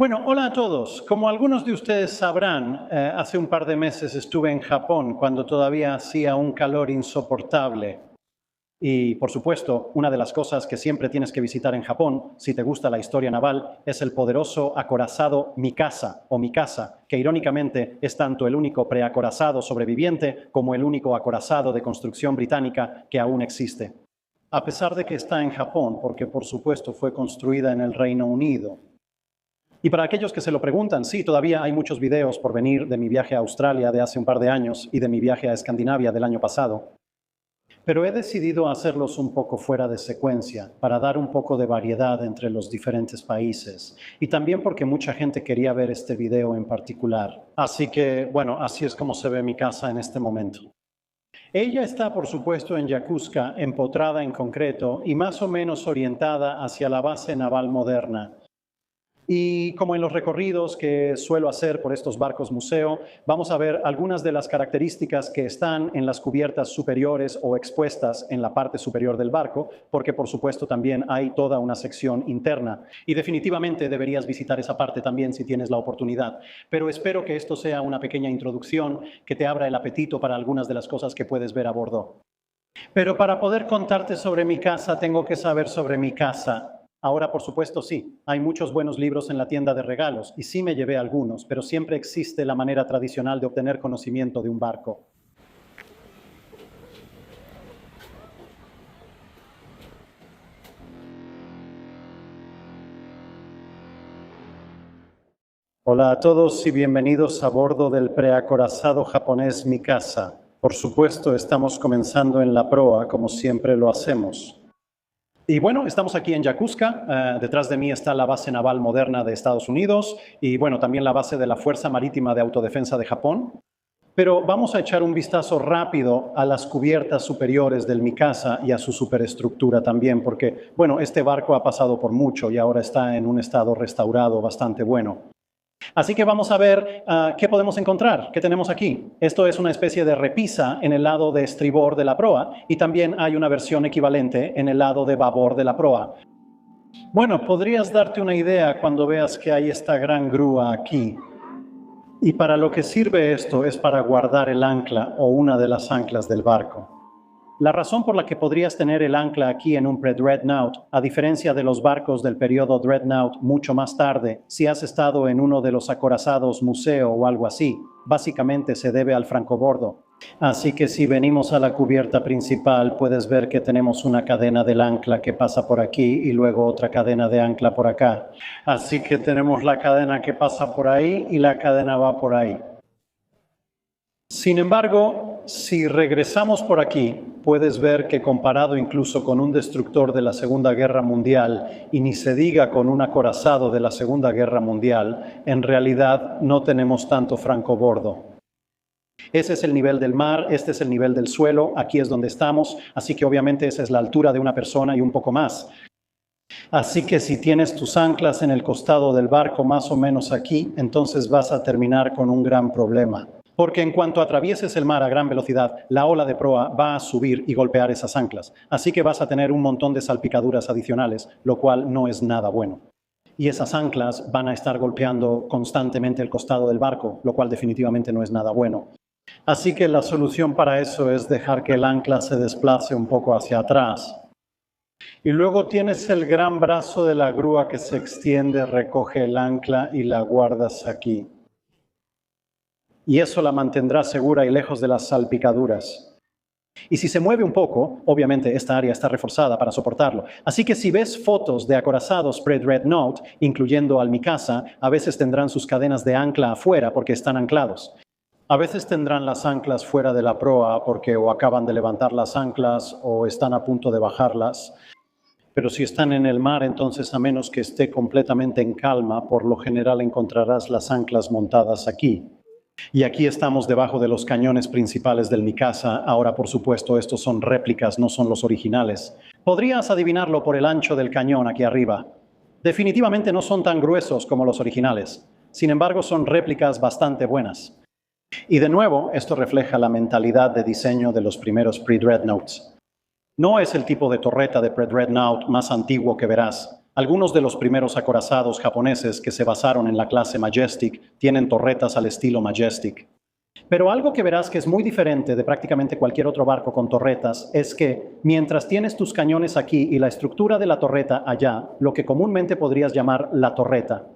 Bueno, hola a todos. Como algunos de ustedes sabrán, hace un par de meses estuve en Japón cuando todavía hacía un calor insoportable. Y, por supuesto, una de las cosas que siempre tienes que visitar en Japón, si te gusta la historia naval, es el poderoso acorazado Mikasa o Mikasa, que irónicamente es tanto el único preacorazado sobreviviente como el único acorazado de construcción británica que aún existe. A pesar de que está en Japón, porque por supuesto fue construida en el Reino Unido. Y para aquellos que se lo preguntan, sí, todavía hay muchos videos por venir de mi viaje a Australia de hace un par de años y de mi viaje a Escandinavia del año pasado. Pero he decidido hacerlos un poco fuera de secuencia, para dar un poco de variedad entre los diferentes países. Y también porque mucha gente quería ver este video en particular. Así que, bueno, así es como se ve mi casa en este momento. Ella está, por supuesto, en Yokosuka, empotrada en concreto y más o menos orientada hacia la base naval moderna. Y como en los recorridos que suelo hacer por estos barcos museo, vamos a ver algunas de las características que están en las cubiertas superiores o expuestas en la parte superior del barco, porque por supuesto también hay toda una sección interna. Y definitivamente deberías visitar esa parte también si tienes la oportunidad. Pero espero que esto sea una pequeña introducción que te abra el apetito para algunas de las cosas que puedes ver a bordo. Pero para poder contarte sobre mi casa, tengo que saber sobre mi casa. Ahora, por supuesto, sí, hay muchos buenos libros en la tienda de regalos y sí me llevé algunos, pero siempre existe la manera tradicional de obtener conocimiento de un barco. Hola a todos y bienvenidos a bordo del preacorazado japonés Mikasa. Por supuesto, estamos comenzando en la proa, como siempre lo hacemos. Y bueno, estamos aquí en Yokosuka, detrás de mí está la base naval moderna de Estados Unidos y bueno, también la base de la Fuerza Marítima de Autodefensa de Japón. Pero vamos a echar un vistazo rápido a las cubiertas superiores del Mikasa y a su superestructura también, porque bueno, este barco ha pasado por mucho y ahora está en un estado restaurado bastante bueno. Así que vamos a ver qué podemos encontrar, qué tenemos aquí. Esto es una especie de repisa en el lado de estribor de la proa y también hay una versión equivalente en el lado de babor de la proa. Bueno, podrías darte una idea cuando veas que hay esta gran grúa aquí. Y para lo que sirve esto es para guardar el ancla o una de las anclas del barco. La razón por la que podrías tener el ancla aquí en un pre-dreadnought, a diferencia de los barcos del periodo dreadnought mucho más tarde, si has estado en uno de los acorazados museo o algo así, básicamente se debe al francobordo. Así que si venimos a la cubierta principal, puedes ver que tenemos una cadena del ancla que pasa por aquí y luego otra cadena de ancla por acá. Así que tenemos la cadena que pasa por ahí y la cadena va por ahí. Sin embargo, si regresamos por aquí, puedes ver que comparado incluso con un destructor de la Segunda Guerra Mundial, y ni se diga con un acorazado de la Segunda Guerra Mundial, en realidad no tenemos tanto francobordo. Ese es el nivel del mar, este es el nivel del suelo, aquí es donde estamos, así que obviamente esa es la altura de una persona y un poco más. Así que si tienes tus anclas en el costado del barco más o menos aquí, entonces vas a terminar con un gran problema. Porque en cuanto atravieses el mar a gran velocidad, la ola de proa va a subir y golpear esas anclas. Así que vas a tener un montón de salpicaduras adicionales, lo cual no es nada bueno. Y esas anclas van a estar golpeando constantemente el costado del barco, lo cual definitivamente no es nada bueno. Así que la solución para eso es dejar que el ancla se desplace un poco hacia atrás. Y luego tienes el gran brazo de la grúa que se extiende, recoge el ancla y la guardas aquí. Y eso la mantendrá segura y lejos de las salpicaduras. Y si se mueve un poco, obviamente esta área está reforzada para soportarlo. Así que si ves fotos de acorazados pre-dreadnought, incluyendo al Mikasa, a veces tendrán sus cadenas de ancla afuera porque están anclados. A veces tendrán las anclas fuera de la proa porque o acaban de levantar las anclas o están a punto de bajarlas. Pero si están en el mar, entonces a menos que esté completamente en calma, por lo general encontrarás las anclas montadas aquí. Y aquí estamos debajo de los cañones principales del Mikasa. Ahora, por supuesto, estos son réplicas, no son los originales. Podrías adivinarlo por el ancho del cañón aquí arriba. Definitivamente no son tan gruesos como los originales. Sin embargo, son réplicas bastante buenas. Y de nuevo, esto refleja la mentalidad de diseño de los primeros pre-dreadnoughts. No es el tipo de torreta de pre-dreadnought más antiguo que verás. Algunos de los primeros acorazados japoneses que se basaron en la clase Majestic tienen torretas al estilo Majestic. Pero algo que verás que es muy diferente de prácticamente cualquier otro barco con torretas es que mientras tienes tus cañones aquí y la estructura de la torreta allá, lo que comúnmente podrías llamar la torreta,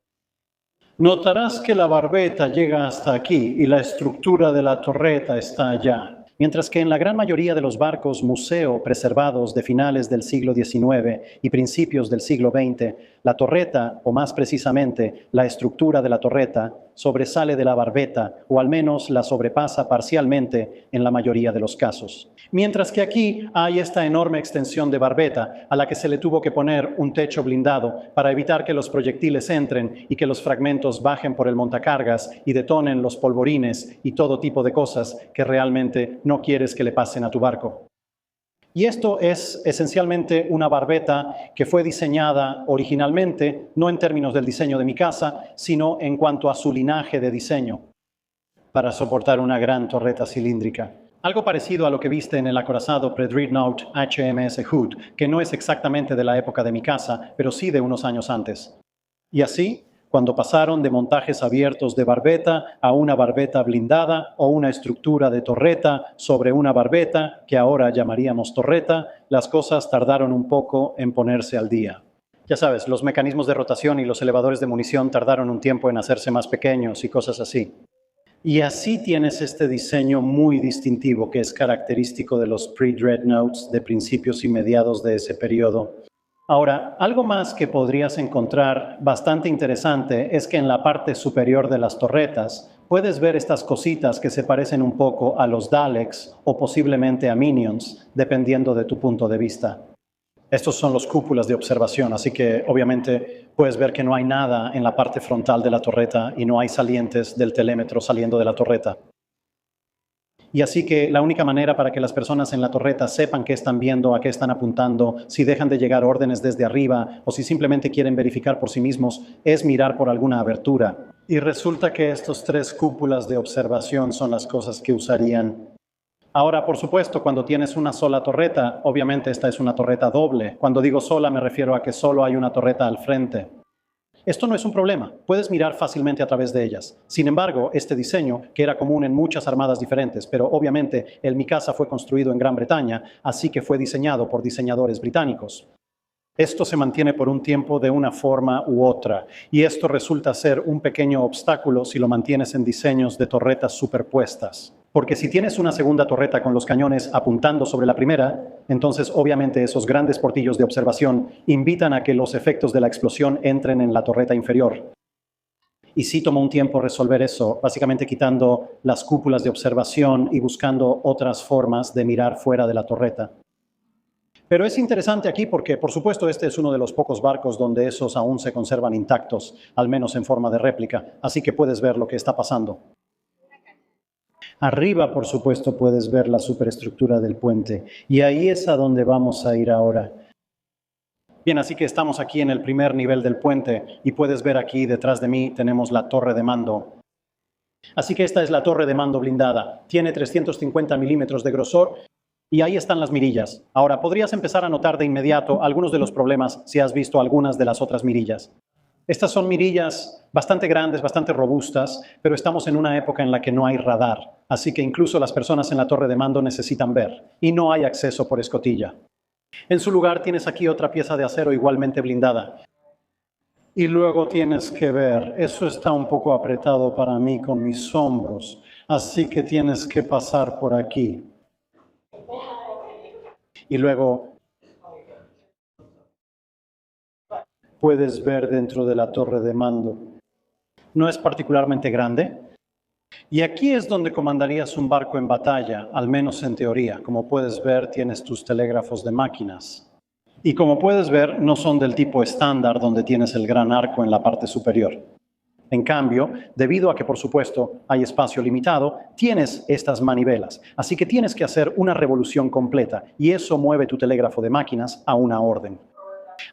notarás que la barbeta llega hasta aquí y la estructura de la torreta está allá. Mientras que en la gran mayoría de los barcos museo preservados de finales del siglo XIX y principios del siglo XX, la torreta, o más precisamente la estructura de la torreta, sobresale de la barbeta, o al menos la sobrepasa parcialmente en la mayoría de los casos. Mientras que aquí hay esta enorme extensión de barbeta a la que se le tuvo que poner un techo blindado para evitar que los proyectiles entren y que los fragmentos bajen por el montacargas y detonen los polvorines y todo tipo de cosas que realmente no quieres que le pasen a tu barco. Y esto es esencialmente una barbeta que fue diseñada originalmente, no en términos del diseño de mi casa, sino en cuanto a su linaje de diseño, para soportar una gran torreta cilíndrica. Algo parecido a lo que viste en el acorazado Predreadnought HMS Hood, que no es exactamente de la época de mi casa, pero sí de unos años antes. Y así, cuando pasaron de montajes abiertos de barbeta a una barbeta blindada o una estructura de torreta sobre una barbeta, que ahora llamaríamos torreta, las cosas tardaron un poco en ponerse al día. Ya sabes, los mecanismos de rotación y los elevadores de munición tardaron un tiempo en hacerse más pequeños y cosas así. Y así tienes este diseño muy distintivo que es característico de los pre-dreadnoughts de principios y mediados de ese periodo. Ahora, algo más que podrías encontrar bastante interesante es que en la parte superior de las torretas puedes ver estas cositas que se parecen un poco a los Daleks o posiblemente a Minions, dependiendo de tu punto de vista. Estos son los cúpulas de observación, así que obviamente puedes ver que no hay nada en la parte frontal de la torreta y no hay salientes del telémetro saliendo de la torreta. Y así que la única manera para que las personas en la torreta sepan qué están viendo, a qué están apuntando, si dejan de llegar órdenes desde arriba o si simplemente quieren verificar por sí mismos, es mirar por alguna abertura. Y resulta que estos 3 cúpulas de observación son las cosas que usarían. Ahora, por supuesto, cuando tienes una sola torreta, obviamente esta es una torreta doble. Cuando digo sola me refiero a que solo hay una torreta al frente. Esto no es un problema, puedes mirar fácilmente a través de ellas. Sin embargo, este diseño, que era común en muchas armadas diferentes, pero obviamente el Mikasa fue construido en Gran Bretaña, así que fue diseñado por diseñadores británicos. Esto se mantiene por un tiempo de una forma u otra, y esto resulta ser un pequeño obstáculo si lo mantienes en diseños de torretas superpuestas. Porque si tienes una segunda torreta con los cañones apuntando sobre la primera, entonces obviamente esos grandes portillos de observación invitan a que los efectos de la explosión entren en la torreta inferior. Y sí tomó un tiempo resolver eso, básicamente quitando las cúpulas de observación y buscando otras formas de mirar fuera de la torreta. Pero es interesante aquí porque, por supuesto, este es uno de los pocos barcos donde esos aún se conservan intactos, al menos en forma de réplica, así que puedes ver lo que está pasando. Arriba, por supuesto, puedes ver la superestructura del puente, y ahí es a donde vamos a ir ahora. Bien, así que estamos aquí en el primer nivel del puente, y puedes ver aquí detrás de mí tenemos la torre de mando. Así que esta es la torre de mando blindada. Tiene 350 milímetros de grosor, y ahí están las mirillas. Ahora, podrías empezar a notar de inmediato algunos de los problemas si has visto algunas de las otras mirillas. Estas son mirillas bastante grandes, bastante robustas, pero estamos en una época en la que no hay radar, así que incluso las personas en la torre de mando necesitan ver, y no hay acceso por escotilla. En su lugar tienes aquí otra pieza de acero igualmente blindada. Y luego tienes que ver, eso está un poco apretado para mí con mis hombros, así que tienes que pasar por aquí. Y luego puedes ver dentro de la torre de mando. No es particularmente grande. Y aquí es donde comandarías un barco en batalla, al menos en teoría. Como puedes ver, tienes tus telégrafos de máquinas. Y como puedes ver, no son del tipo estándar donde tienes el gran arco en la parte superior. En cambio, debido a que, por supuesto, hay espacio limitado, tienes estas manivelas. Así que tienes que hacer una revolución completa y eso mueve tu telégrafo de máquinas a una orden.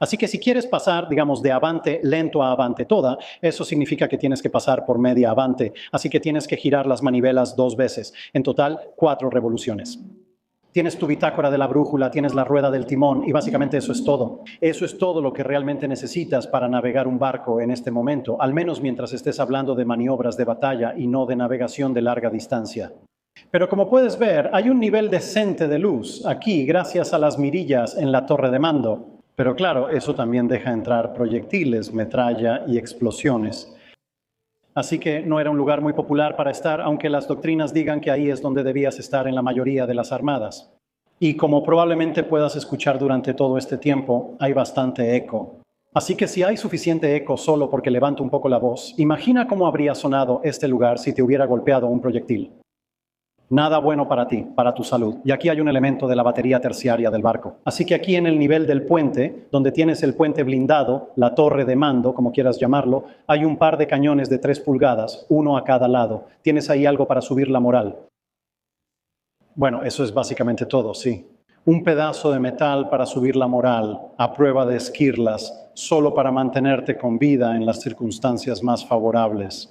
Así que si quieres pasar, digamos, de avante lento a avante toda, eso significa que tienes que pasar por media avante. Así que tienes que girar las manivelas 2 veces. En total, 4 revoluciones. Tienes tu bitácora de la brújula, tienes la rueda del timón y básicamente eso es todo. Eso es todo lo que realmente necesitas para navegar un barco en este momento, al menos mientras estés hablando de maniobras de batalla y no de navegación de larga distancia. Pero como puedes ver, hay un nivel decente de luz aquí gracias a las mirillas en la torre de mando. Pero claro, eso también deja entrar proyectiles, metralla y explosiones. Así que no era un lugar muy popular para estar, aunque las doctrinas digan que ahí es donde debías estar en la mayoría de las armadas. Y como probablemente puedas escuchar durante todo este tiempo, hay bastante eco. Así que si hay suficiente eco solo porque levanto un poco la voz, imagina cómo habría sonado este lugar si te hubiera golpeado un proyectil. Nada bueno para ti, para tu salud. Y aquí hay un elemento de la batería terciaria del barco. Así que aquí en el nivel del puente, donde tienes el puente blindado, la torre de mando, como quieras llamarlo, hay un par de cañones de 3 pulgadas, uno a cada lado. Tienes ahí algo para subir la moral. Bueno, eso es básicamente todo, sí. Un pedazo de metal para subir la moral, a prueba de esquirlas, solo para mantenerte con vida en las circunstancias más favorables.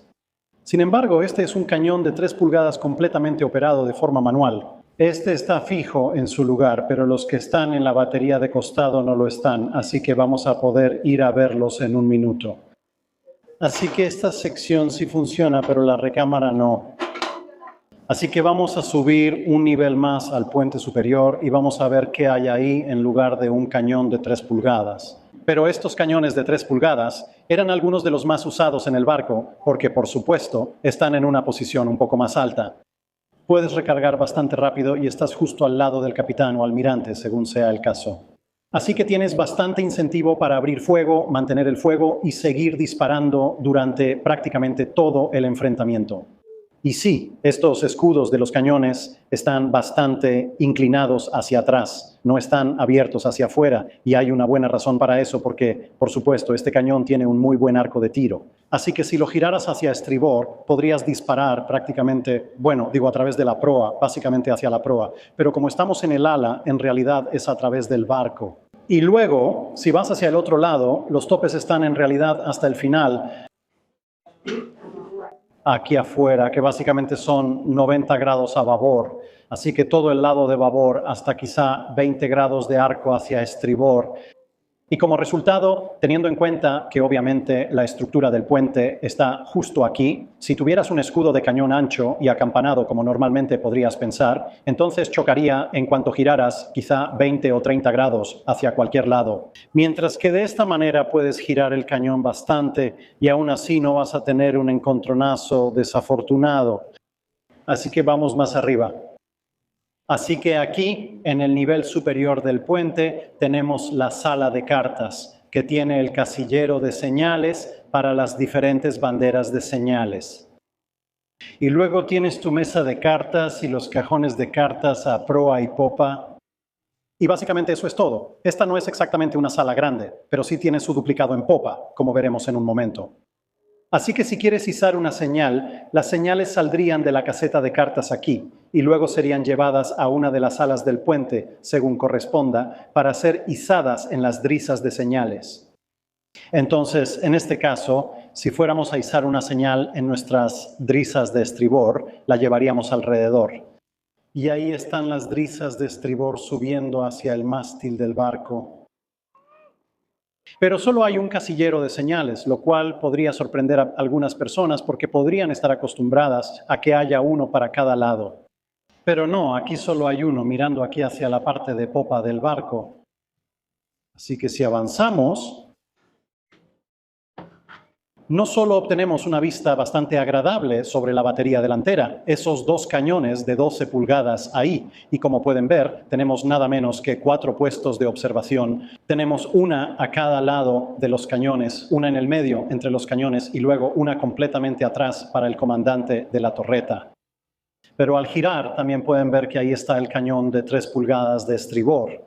Sin embargo, este es un cañón de 3 pulgadas completamente operado de forma manual. Este está fijo en su lugar, pero los que están en la batería de costado no lo están, así que vamos a poder ir a verlos en un minuto. Así que esta sección sí funciona, pero la recámara no. Así que vamos a subir un nivel más al puente superior y vamos a ver qué hay ahí en lugar de un cañón de 3 pulgadas. Pero estos cañones de 3 pulgadas eran algunos de los más usados en el barco porque, por supuesto, están en una posición un poco más alta. Puedes recargar bastante rápido y estás justo al lado del capitán o almirante, según sea el caso. Así que tienes bastante incentivo para abrir fuego, mantener el fuego y seguir disparando durante prácticamente todo el enfrentamiento. Y sí, estos escudos de los cañones están bastante inclinados hacia atrás, no están abiertos hacia afuera, y hay una buena razón para eso porque, por supuesto, este cañón tiene un muy buen arco de tiro. Así que si lo giraras hacia estribor, podrías disparar prácticamente, a través de la proa, básicamente hacia la proa. Pero como estamos en el ala, en realidad es a través del barco. Y luego, si vas hacia el otro lado, los topes están en realidad hasta el final, aquí afuera, que básicamente son 90 grados a babor. Así que todo el lado de babor hasta quizá 20 grados de arco hacia estribor. Y como resultado, teniendo en cuenta que obviamente la estructura del puente está justo aquí, si tuvieras un escudo de cañón ancho y acampanado como normalmente podrías pensar, entonces chocaría en cuanto giraras quizá 20 o 30 grados hacia cualquier lado. Mientras que de esta manera puedes girar el cañón bastante y aún así no vas a tener un encontronazo desafortunado. Así que vamos más arriba. Así que aquí, en el nivel superior del puente, tenemos la sala de cartas, que tiene el casillero de señales para las diferentes banderas de señales. Y luego tienes tu mesa de cartas y los cajones de cartas a proa y popa. Y básicamente eso es todo. Esta no es exactamente una sala grande, pero sí tiene su duplicado en popa, como veremos en un momento. Así que si quieres izar una señal, las señales saldrían de la caseta de cartas aquí y luego serían llevadas a una de las alas del puente, según corresponda, para ser izadas en las drisas de señales. Entonces, en este caso, si fuéramos a izar una señal en nuestras drisas de estribor, la llevaríamos alrededor. Y ahí están las drisas de estribor subiendo hacia el mástil del barco. Pero solo hay un casillero de señales, lo cual podría sorprender a algunas personas porque podrían estar acostumbradas a que haya uno para cada lado. Pero no, aquí solo hay uno mirando aquí hacia la parte de popa del barco. Así que si avanzamos, no solo obtenemos una vista bastante agradable sobre la batería delantera, esos 2 cañones de 12 pulgadas ahí, y como pueden ver, tenemos nada menos que 4 puestos de observación. Tenemos una a cada lado de los cañones, una en el medio entre los cañones y luego una completamente atrás para el comandante de la torreta. Pero al girar también pueden ver que ahí está el cañón de 3 pulgadas de estribor.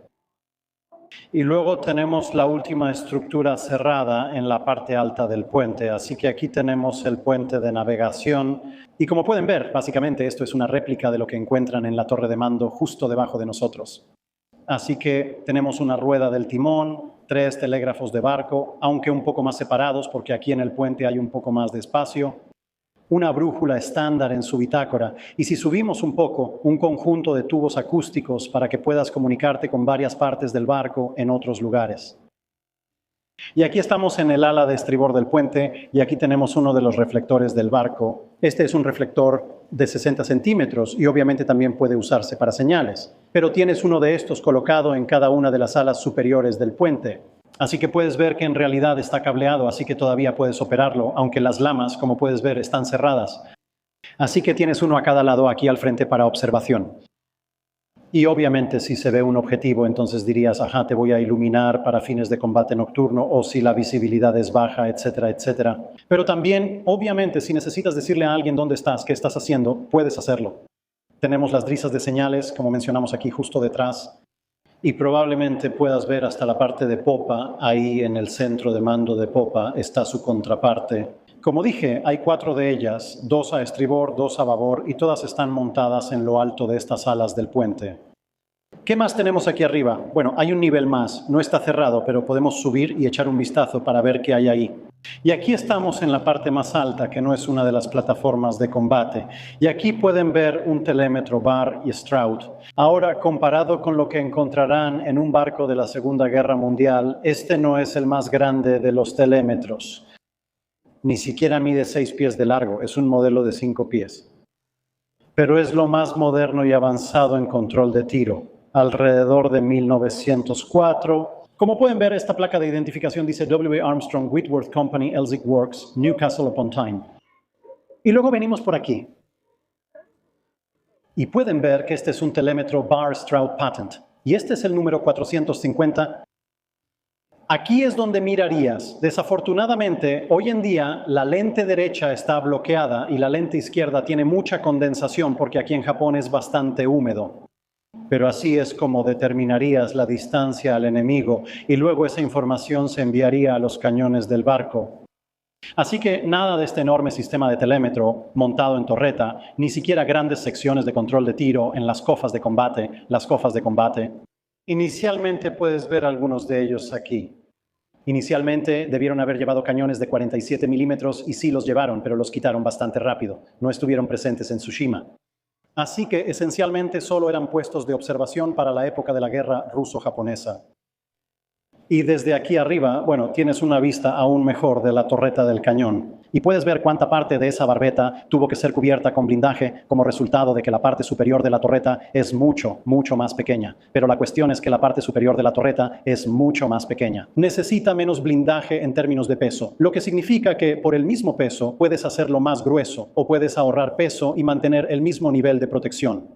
Y luego tenemos la última estructura cerrada en la parte alta del puente, así que aquí tenemos el puente de navegación. Y como pueden ver, básicamente esto es una réplica de lo que encuentran en la torre de mando justo debajo de nosotros. Así que tenemos una rueda del timón, 3 telégrafos de barco, aunque un poco más separados porque aquí en el puente hay un poco más de espacio. una brújula estándar en su bitácora, y si subimos un poco, un conjunto de tubos acústicos para que puedas comunicarte con varias partes del barco en otros lugares. Y aquí estamos en el ala de estribor del puente y aquí tenemos uno de los reflectores del barco. Este es un reflector de 60 centímetros y obviamente también puede usarse para señales, pero tienes uno de estos colocado en cada una de las alas superiores del puente. Así que puedes ver que en realidad está cableado, así que todavía puedes operarlo, aunque las lamas, como puedes ver, están cerradas. Así que tienes uno a cada lado aquí al frente para observación. Y obviamente si se ve un objetivo, entonces dirías, ajá, te voy a iluminar para fines de combate nocturno o si la visibilidad es baja, etcétera, etcétera. Pero también, obviamente, si necesitas decirle a alguien dónde estás, qué estás haciendo, puedes hacerlo. Tenemos las drisas de señales, como mencionamos aquí justo detrás, y probablemente puedas ver hasta la parte de popa, ahí en el centro de mando de popa está su contraparte. Como dije, hay 4 de ellas, 2 a estribor, 2 a babor, y todas están montadas en lo alto de estas alas del puente. ¿Qué más tenemos aquí arriba? Bueno, hay un nivel más, no está cerrado, pero podemos subir y echar un vistazo para ver qué hay ahí. Y aquí estamos en la parte más alta, que no es una de las plataformas de combate. Y aquí pueden ver un telémetro Bar y Stroud. Ahora, comparado con lo que encontrarán en un barco de la Segunda Guerra Mundial, este no es el más grande de los telémetros. Ni siquiera mide 6 pies de largo, es un modelo de 5 pies. Pero es lo más moderno y avanzado en control de tiro, alrededor de 1904. Como pueden ver, esta placa de identificación dice W. Armstrong Whitworth Company, Elsick Works, Newcastle upon Tyne. Y luego venimos por aquí. Y pueden ver que este es un telémetro Bar Stroud Patent. Y este es el número 450. Aquí es donde mirarías. Desafortunadamente, hoy en día la lente derecha está bloqueada y la lente izquierda tiene mucha condensación porque aquí en Japón es bastante húmedo. Pero así es como determinarías la distancia al enemigo y luego esa información se enviaría a los cañones del barco. Así que nada de este enorme sistema de telémetro montado en torreta, ni siquiera grandes secciones de control de tiro en las cofas de combate. Inicialmente puedes ver algunos de ellos aquí. Inicialmente debieron haber llevado cañones de 47 milímetros y sí los llevaron, pero los quitaron bastante rápido. No estuvieron presentes en Tsushima. Así que esencialmente solo eran puestos de observación para la época de la guerra ruso-japonesa. Y desde aquí arriba, bueno, tienes una vista aún mejor de la torreta del cañón. Y puedes ver cuánta parte de esa barbeta tuvo que ser cubierta con blindaje como resultado de que la parte superior de la torreta es mucho, mucho más pequeña. Pero la cuestión es que la parte superior de la torreta es mucho más pequeña. Necesita menos blindaje en términos de peso, lo que significa que por el mismo peso puedes hacerlo más grueso o puedes ahorrar peso y mantener el mismo nivel de protección.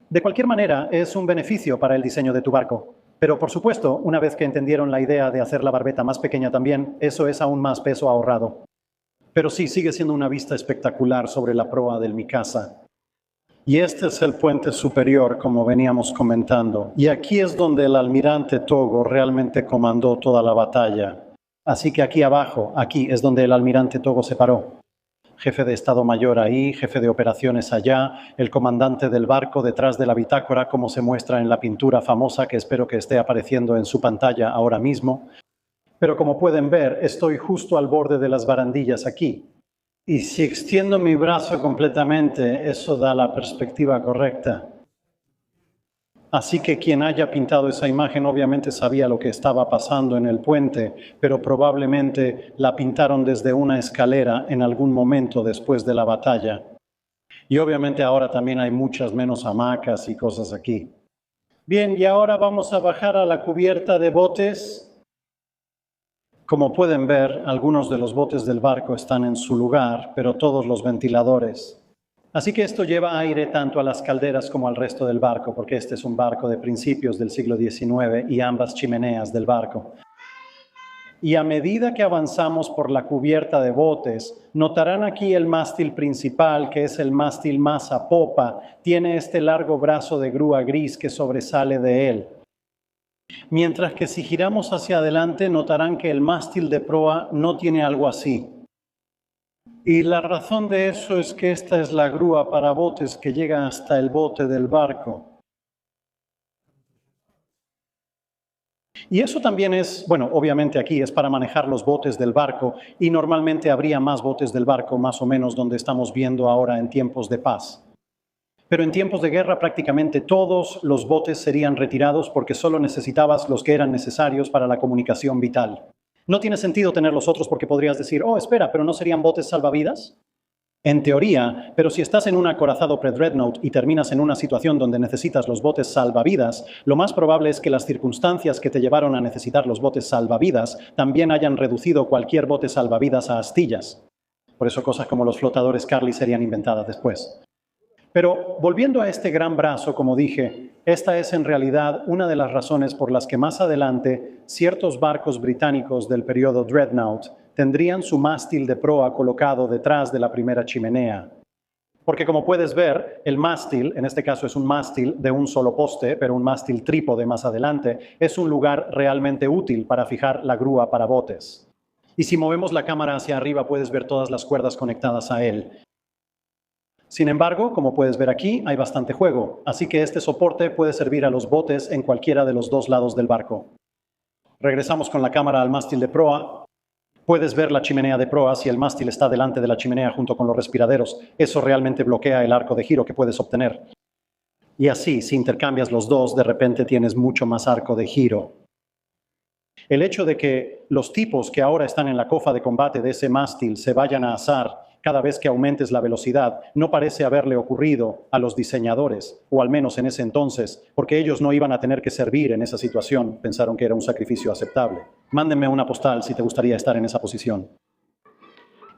De cualquier manera, es un beneficio para el diseño de tu barco. Pero por supuesto, una vez que entendieron la idea de hacer la barbeta más pequeña también, eso es aún más peso ahorrado. Pero sí, sigue siendo una vista espectacular sobre la proa del Mikasa. Y este es el puente superior, como veníamos comentando. Y aquí es donde el almirante Togo realmente comandó toda la batalla. Así que aquí abajo, aquí es donde el almirante Togo se paró. Jefe de Estado Mayor ahí, jefe de operaciones allá, el comandante del barco detrás de la bitácora, como se muestra en la pintura famosa que espero que esté apareciendo en su pantalla ahora mismo. Pero como pueden ver, estoy justo al borde de las barandillas aquí. Y si extiendo mi brazo completamente, eso da la perspectiva correcta. Así que quien haya pintado esa imagen obviamente sabía lo que estaba pasando en el puente, pero probablemente la pintaron desde una escalera en algún momento después de la batalla. Y obviamente ahora también hay muchas menos hamacas y cosas aquí. Bien, y ahora vamos a bajar a la cubierta de botes. Como pueden ver, algunos de los botes del barco están en su lugar, pero todos los ventiladores. Así que esto lleva aire tanto a las calderas como al resto del barco, porque este es un barco de principios del siglo XIX y ambas chimeneas del barco. Y a medida que avanzamos por la cubierta de botes, notarán aquí el mástil principal, que es el mástil más a popa. Tiene este largo brazo de grúa gris que sobresale de él. Mientras que si giramos hacia adelante, notarán que el mástil de proa no tiene algo así. Y la razón de eso es que esta es la grúa para botes que llega hasta el bote del barco. Y eso también es, bueno, obviamente aquí es para manejar los botes del barco y normalmente habría más botes del barco más o menos donde estamos viendo ahora en tiempos de paz. Pero en tiempos de guerra prácticamente todos los botes serían retirados porque solo necesitabas los que eran necesarios para la comunicación vital. No tiene sentido tener los otros porque podrías decir, oh, espera, ¿pero no serían botes salvavidas? En teoría, pero si estás en un acorazado pre-dreadnought y terminas en una situación donde necesitas los botes salvavidas, lo más probable es que las circunstancias que te llevaron a necesitar los botes salvavidas también hayan reducido cualquier bote salvavidas a astillas. Por eso cosas como los flotadores Carly serían inventadas después. Pero volviendo a este gran brazo, como dije, esta es en realidad una de las razones por las que más adelante ciertos barcos británicos del periodo Dreadnought tendrían su mástil de proa colocado detrás de la primera chimenea. Porque como puedes ver, el mástil, en este caso es un mástil de un solo poste, pero un mástil trípode más adelante, es un lugar realmente útil para fijar la grúa para botes. Y si movemos la cámara hacia arriba puedes ver todas las cuerdas conectadas a él. Sin embargo, como puedes ver aquí, hay bastante juego, así que este soporte puede servir a los botes en cualquiera de los dos lados del barco. Regresamos con la cámara al mástil de proa. Puedes ver la chimenea de proa si el mástil está delante de la chimenea junto con los respiraderos. Eso realmente bloquea el arco de giro que puedes obtener. Y así, si intercambias los dos, de repente tienes mucho más arco de giro. El hecho de que los tipos que ahora están en la cofa de combate de ese mástil se vayan a asar cada vez que aumentes la velocidad no parece haberle ocurrido a los diseñadores, o al menos en ese entonces, porque ellos no iban a tener que servir en esa situación. Pensaron que era un sacrificio aceptable. Mándenme una postal si te gustaría estar en esa posición.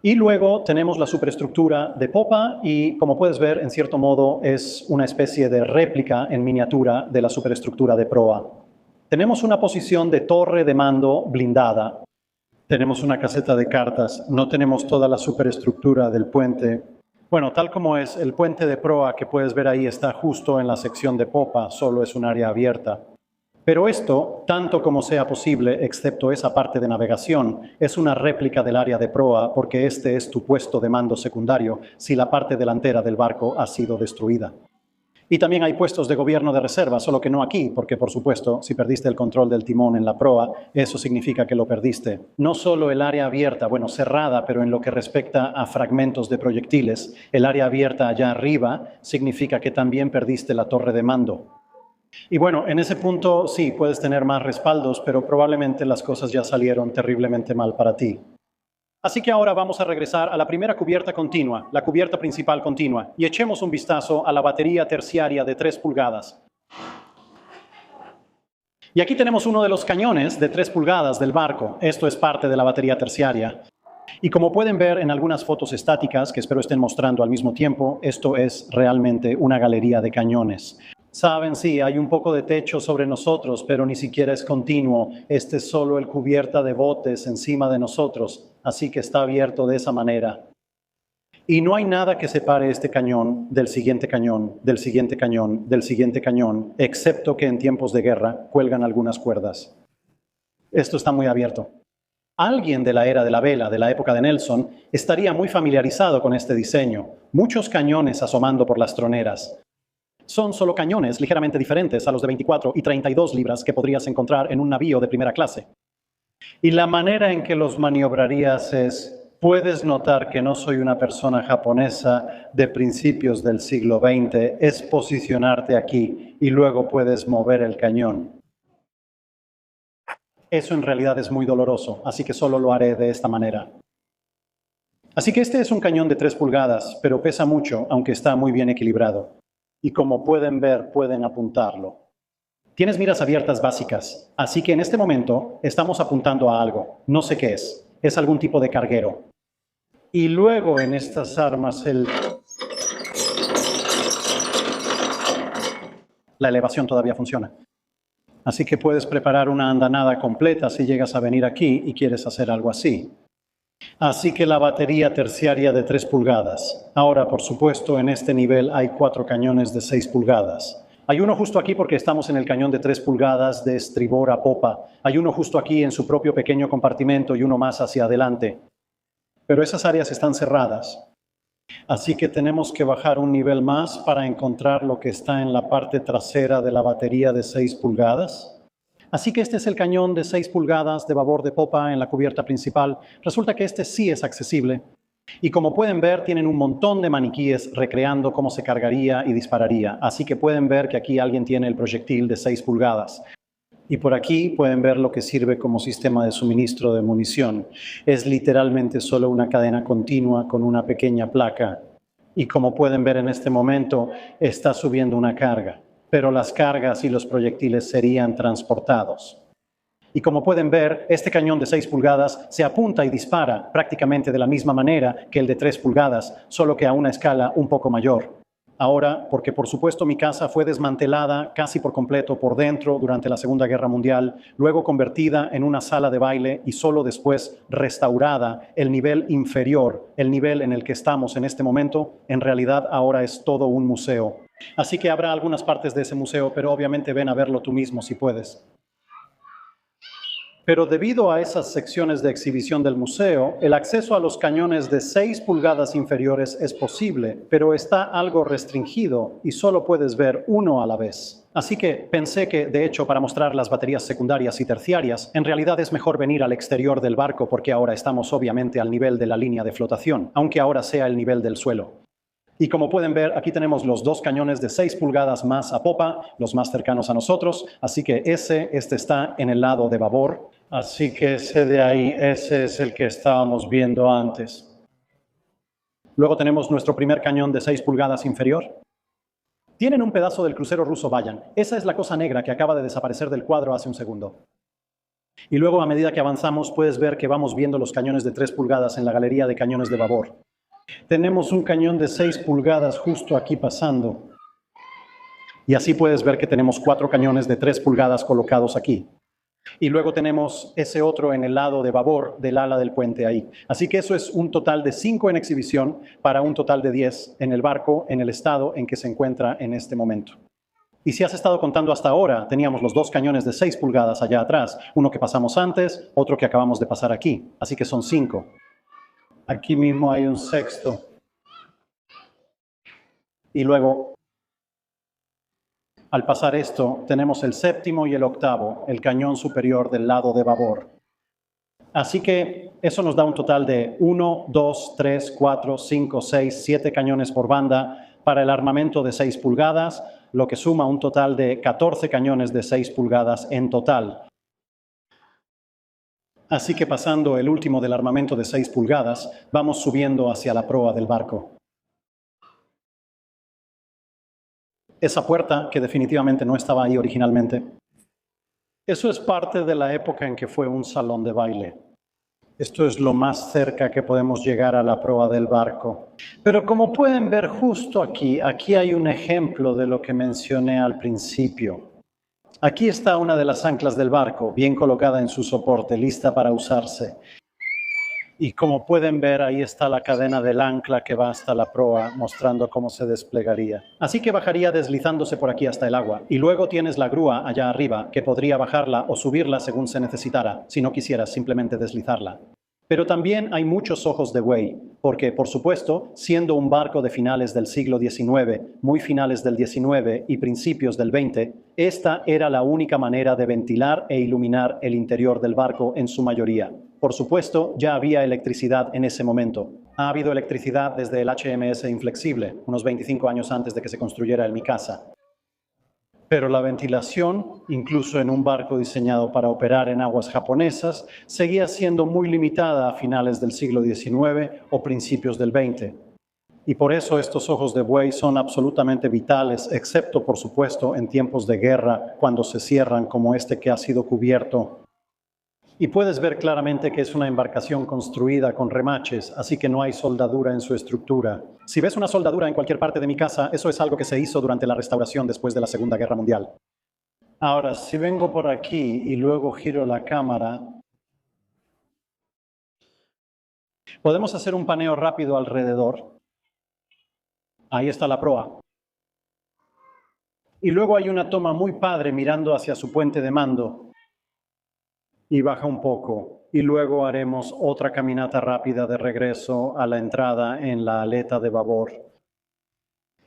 Y luego tenemos la superestructura de popa y, como puedes ver, en cierto modo es una especie de réplica en miniatura de la superestructura de proa. Tenemos una posición de torre de mando blindada. Tenemos una caseta de cartas, no tenemos toda la superestructura del puente. Bueno, tal como es, el puente de proa que puedes ver ahí está justo en la sección de popa, solo es un área abierta. Pero esto, tanto como sea posible, excepto esa parte de navegación, es una réplica del área de proa porque este es tu puesto de mando secundario si la parte delantera del barco ha sido destruida. Y también hay puestos de gobierno de reserva, solo que no aquí, porque por supuesto, si perdiste el control del timón en la proa, eso significa que lo perdiste. No solo el área abierta, bueno, cerrada, pero en lo que respecta a fragmentos de proyectiles, el área abierta allá arriba significa que también perdiste la torre de mando. Y bueno, en ese punto sí, puedes tener más respaldos, pero probablemente las cosas ya salieron terriblemente mal para ti. Así que ahora vamos a regresar a la primera cubierta continua, la cubierta principal continua, y echemos un vistazo a la batería terciaria de 3 pulgadas. Y aquí tenemos uno de los cañones de 3 pulgadas del barco. Esto es parte de la batería terciaria. Y como pueden ver en algunas fotos estáticas, que espero estén mostrando al mismo tiempo, esto es realmente una galería de cañones. Saben, sí, hay un poco de techo sobre nosotros, pero ni siquiera es continuo. Este es solo el cubierta de botes encima de nosotros, así que está abierto de esa manera. Y no hay nada que separe este cañón del siguiente cañón, del siguiente cañón, del siguiente cañón, excepto que en tiempos de guerra cuelgan algunas cuerdas. Esto está muy abierto. Alguien de la era de la vela, de la época de Nelson, estaría muy familiarizado con este diseño. Muchos cañones asomando por las troneras. Son solo cañones ligeramente diferentes a los de 24 y 32 libras que podrías encontrar en un navío de primera clase. Y la manera en que los maniobrarías es, puedes notar que no soy una persona japonesa de principios del siglo XX, es posicionarte aquí y luego puedes mover el cañón. Eso en realidad es muy doloroso, así que solo lo haré de esta manera. Así que este es un cañón de 3 pulgadas, pero pesa mucho, aunque está muy bien equilibrado. Y como pueden ver, pueden apuntarlo. Tienes miras abiertas básicas, así que en este momento estamos apuntando a algo. No sé qué es. Es algún tipo de carguero. Y luego en estas armas la elevación todavía funciona. Así que puedes preparar una andanada completa si llegas a venir aquí y quieres hacer algo así. Así que la batería terciaria de 3 pulgadas. Ahora, por supuesto, en este nivel hay 4 cañones de 6 pulgadas. Hay uno justo aquí porque estamos en el cañón de 3 pulgadas de estribor a popa. Hay uno justo aquí en su propio pequeño compartimento y uno más hacia adelante. Pero esas áreas están cerradas. Así que tenemos que bajar un nivel más para encontrar lo que está en la parte trasera de la batería de 6 pulgadas. Así que este es el cañón de 6 pulgadas de babor de popa en la cubierta principal. Resulta que este sí es accesible. Y como pueden ver, tienen un montón de maniquíes recreando cómo se cargaría y dispararía. Así que pueden ver que aquí alguien tiene el proyectil de 6 pulgadas. Y por aquí pueden ver lo que sirve como sistema de suministro de munición. Es literalmente solo una cadena continua con una pequeña placa. Y como pueden ver en este momento, está subiendo una carga. Pero las cargas y los proyectiles serían transportados. Y como pueden ver, este cañón de 6 pulgadas se apunta y dispara prácticamente de la misma manera que el de 3 pulgadas, solo que a una escala un poco mayor. Ahora, porque por supuesto mi casa fue desmantelada casi por completo por dentro durante la Segunda Guerra Mundial, luego convertida en una sala de baile y solo después restaurada, el nivel inferior, el nivel en el que estamos en este momento, en realidad ahora es todo un museo. Así que habrá algunas partes de ese museo, pero obviamente ven a verlo tú mismo si puedes. Pero debido a esas secciones de exhibición del museo, el acceso a los cañones de 6 pulgadas inferiores es posible, pero está algo restringido y solo puedes ver uno a la vez. Así que pensé que, de hecho, para mostrar las baterías secundarias y terciarias, en realidad es mejor venir al exterior del barco porque ahora estamos obviamente al nivel de la línea de flotación, aunque ahora sea el nivel del suelo. Y como pueden ver, aquí tenemos los 2 cañones de 6 pulgadas más a popa, los más cercanos a nosotros, así que este está en el lado de babor, así que ese de ahí, ese es el que estábamos viendo antes. Luego tenemos nuestro primer cañón de 6 pulgadas inferior. Tienen un pedazo del crucero ruso Bayan. Esa es la cosa negra que acaba de desaparecer del cuadro hace un segundo. Y luego, a medida que avanzamos, puedes ver que vamos viendo los cañones de 3 pulgadas en la galería de cañones de babor. Tenemos un cañón de 6 pulgadas justo aquí pasando. Y así puedes ver que tenemos 4 cañones de 3 pulgadas colocados aquí. Y luego tenemos ese otro en el lado de babor del ala del puente ahí. Así que eso es un total de 5 en exhibición para un total de 10 en el barco, en el estado en que se encuentra en este momento. Y si has estado contando hasta ahora, teníamos los 2 cañones de 6 pulgadas allá atrás. Uno que pasamos antes, otro que acabamos de pasar aquí. Así que son 5. Aquí mismo hay un sexto. Y luego, al pasar esto, tenemos el séptimo y el octavo, el cañón superior del lado de babor. Así que eso nos da un total de 1, 2, 3, 4, 5, 6, 7 cañones por banda para el armamento de 6 pulgadas, lo que suma un total de 14 cañones de 6 pulgadas en total. Así que pasando el último del armamento de 6 pulgadas, vamos subiendo hacia la proa del barco. Esa puerta, que definitivamente no estaba ahí originalmente, eso es parte de la época en que fue un salón de baile. Esto es lo más cerca que podemos llegar a la proa del barco. Pero como pueden ver justo aquí hay un ejemplo de lo que mencioné al principio. Aquí está una de las anclas del barco, bien colocada en su soporte, lista para usarse. Y como pueden ver, ahí está la cadena del ancla que va hasta la proa, mostrando cómo se desplegaría. Así que bajaría deslizándose por aquí hasta el agua. Y luego tienes la grúa allá arriba, que podría bajarla o subirla según se necesitara, si no quisieras simplemente deslizarla. Pero también hay muchos ojos de buey, porque, por supuesto, siendo un barco de finales del siglo XIX, muy finales del XIX y principios del XX, esta era la única manera de ventilar e iluminar el interior del barco en su mayoría. Por supuesto, ya había electricidad en ese momento. Ha habido electricidad desde el HMS Inflexible, unos 25 años antes de que se construyera el Mikasa. Pero la ventilación, incluso en un barco diseñado para operar en aguas japonesas, seguía siendo muy limitada a finales del siglo XIX o principios del XX. Y por eso estos ojos de buey son absolutamente vitales, excepto, por supuesto, en tiempos de guerra, cuando se cierran como este que ha sido cubierto. Y puedes ver claramente que es una embarcación construida con remaches, así que no hay soldadura en su estructura. Si ves una soldadura en cualquier parte de mi casa, eso es algo que se hizo durante la restauración después de la Segunda Guerra Mundial. Ahora, si vengo por aquí y luego giro la cámara, podemos hacer un paneo rápido alrededor. Ahí está la proa. Y luego hay una toma muy padre mirando hacia su puente de mando. Y baja un poco. Y luego haremos otra caminata rápida de regreso a la entrada en la aleta de babor.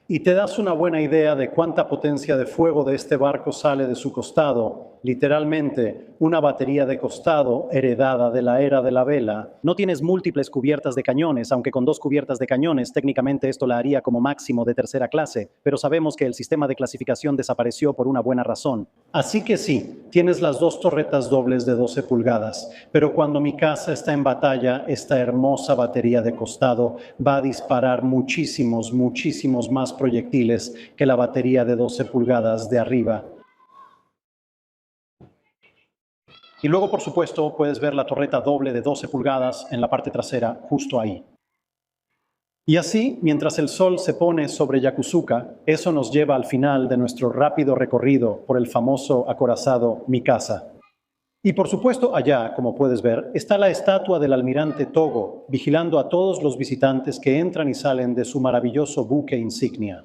Y te das una buena idea de cuánta potencia de fuego de este barco sale de su costado, literalmente una batería de costado heredada de la era de la vela. No tienes múltiples cubiertas de cañones, aunque con 2 cubiertas de cañones técnicamente esto la haría como máximo de tercera clase, pero sabemos que el sistema de clasificación desapareció por una buena razón. Así que sí, tienes las 2 torretas dobles de 12 pulgadas, pero cuando mi casa está en batalla, esta hermosa batería de costado va a disparar muchísimos más proyectiles que la batería de 12 pulgadas de arriba. Y luego, por supuesto, puedes ver la torreta doble de 12 pulgadas en la parte trasera, justo ahí. Y así, mientras el sol se pone sobre Yokosuka, eso nos lleva al final de nuestro rápido recorrido por el famoso acorazado Mikasa. Y por supuesto, allá, como puedes ver, está la estatua del almirante Togo, vigilando a todos los visitantes que entran y salen de su maravilloso buque insignia.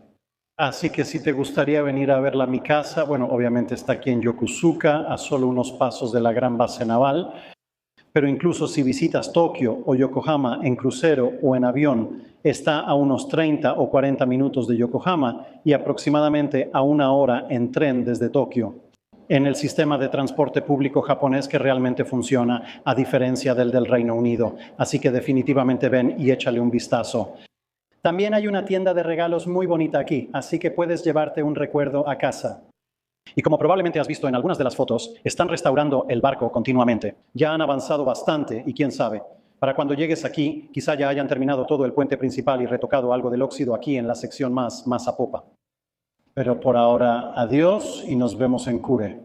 Así que si te gustaría venir a ver la Mikasa, bueno, obviamente está aquí en Yokosuka, a solo unos pasos de la gran base naval, pero incluso si visitas Tokio o Yokohama en crucero o en avión, está a unos 30 o 40 minutos de Yokohama y aproximadamente a 1 hora en tren desde Tokio, en el sistema de transporte público japonés que realmente funciona, a diferencia del Reino Unido. Así que definitivamente ven y échale un vistazo. También hay una tienda de regalos muy bonita aquí, así que puedes llevarte un recuerdo a casa. Y como probablemente has visto en algunas de las fotos, están restaurando el barco continuamente. Ya han avanzado bastante y quién sabe, para cuando llegues aquí, quizá ya hayan terminado todo el puente principal y retocado algo del óxido aquí en la sección más a popa. Pero por ahora, adiós y nos vemos en Kure.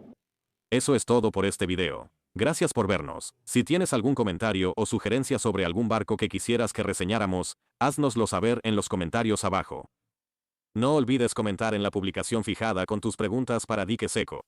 Eso es todo por este video. Gracias por vernos. Si tienes algún comentario o sugerencia sobre algún barco que quisieras que reseñáramos, haznoslo saber en los comentarios abajo. No olvides comentar en la publicación fijada con tus preguntas para Dique Seco.